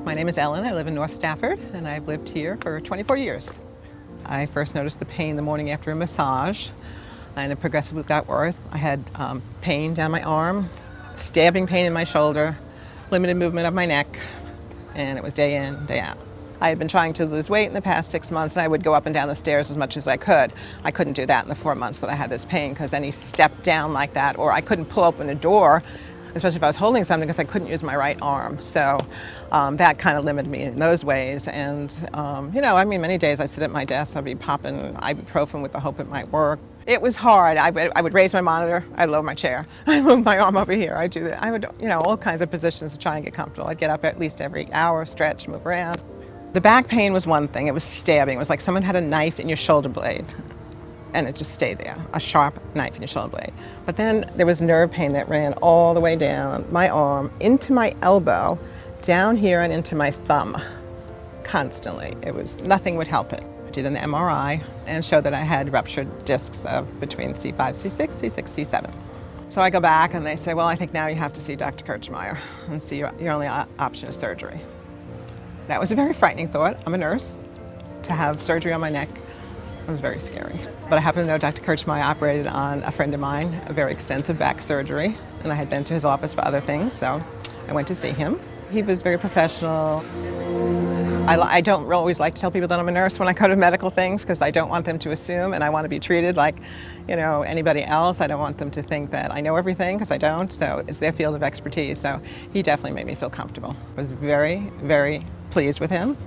My name is Ellen. I live in North Stafford, and I've lived here for 24 years. I first noticed the pain the morning after a massage, and it progressively got worse. I had pain down my arm, stabbing pain in my shoulder, limited movement of my neck, and it was day in, day out. I had been trying to lose weight in the past 6 months, and I would go up and down the stairs as much as I could. I couldn't do that in the 4 months that I had this pain, because any step down like that, or I couldn't pull open a door, especially if I was holding something, because I couldn't use my right arm. So that kind of limited me in those ways. And many days I sit at my desk, I'd be popping ibuprofen with the hope it might work. It was hard. I would raise my monitor, I'd lower my chair, I'd move my arm over here, I'd do that. I would, all kinds of positions to try and get comfortable. I'd get up at least every hour, stretch, move around. The back pain was one thing. It was stabbing. It was like someone had a knife in your shoulder blade, and it just stayed there, a sharp knife in your shoulder blade. But then there was nerve pain that ran all the way down my arm, into my elbow, down here and into my thumb, constantly. Nothing would help it. I did an MRI and showed that I had ruptured discs of between C5, C6, C6, C7. So I go back and they say, well, I think now you have to see Dr. Kirchmier and see your only option is surgery. That was a very frightening thought. I'm a nurse. To have surgery on my neck was very scary. But I happen to know Dr. Kirchmier operated on a friend of mine, a very extensive back surgery, and I had been to his office for other things, so I went to see him. He was very professional. I don't always like to tell people that I'm a nurse when I go to medical things, because I don't want them to assume, and I want to be treated like, anybody else. I don't want them to think that I know everything, because I don't, so it's their field of expertise. So he definitely made me feel comfortable. I was very, very pleased with him.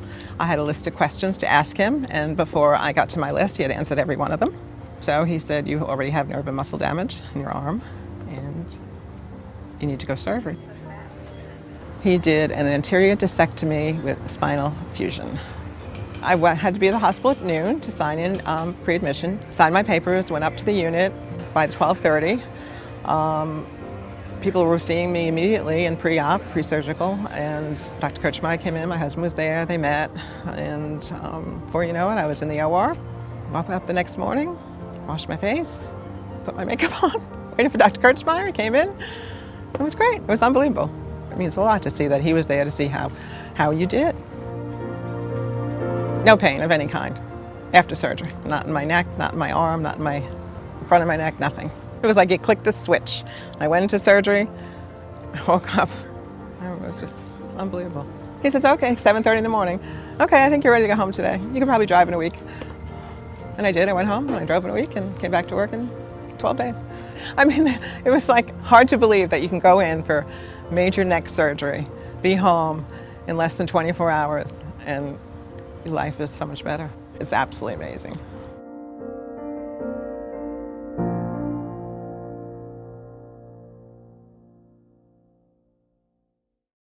I had a list of questions to ask him, and before I got to my list, he had answered every one of them. So he said, you already have nerve and muscle damage in your arm, and you need to go surgery. He did an anterior discectomy with spinal fusion. I had to be at the hospital at noon to sign in pre-admission, signed my papers, went up to the unit by 12:30. People were seeing me immediately in pre-op, pre-surgical, and Dr. Kirchmier came in, my husband was there, they met, and before you know it, I was in the OR. Woke up the next morning, washed my face, put my makeup on, waited for Dr. Kirchmier, he came in. It was great, it was unbelievable. It means a lot to see that he was there to see how you did. No pain of any kind after surgery, not in my neck, not in my arm, not in my front of my neck, nothing. It was like you clicked a switch. I went into surgery, I woke up, it was just unbelievable. He says, okay, 7:30 in the morning. Okay, I think you're ready to go home today. You can probably drive in a week. And I did, I went home and I drove in a week and came back to work in 12 days. I mean, it was like hard to believe that you can go in for major neck surgery, be home in less than 24 hours, and your life is so much better. It's absolutely amazing.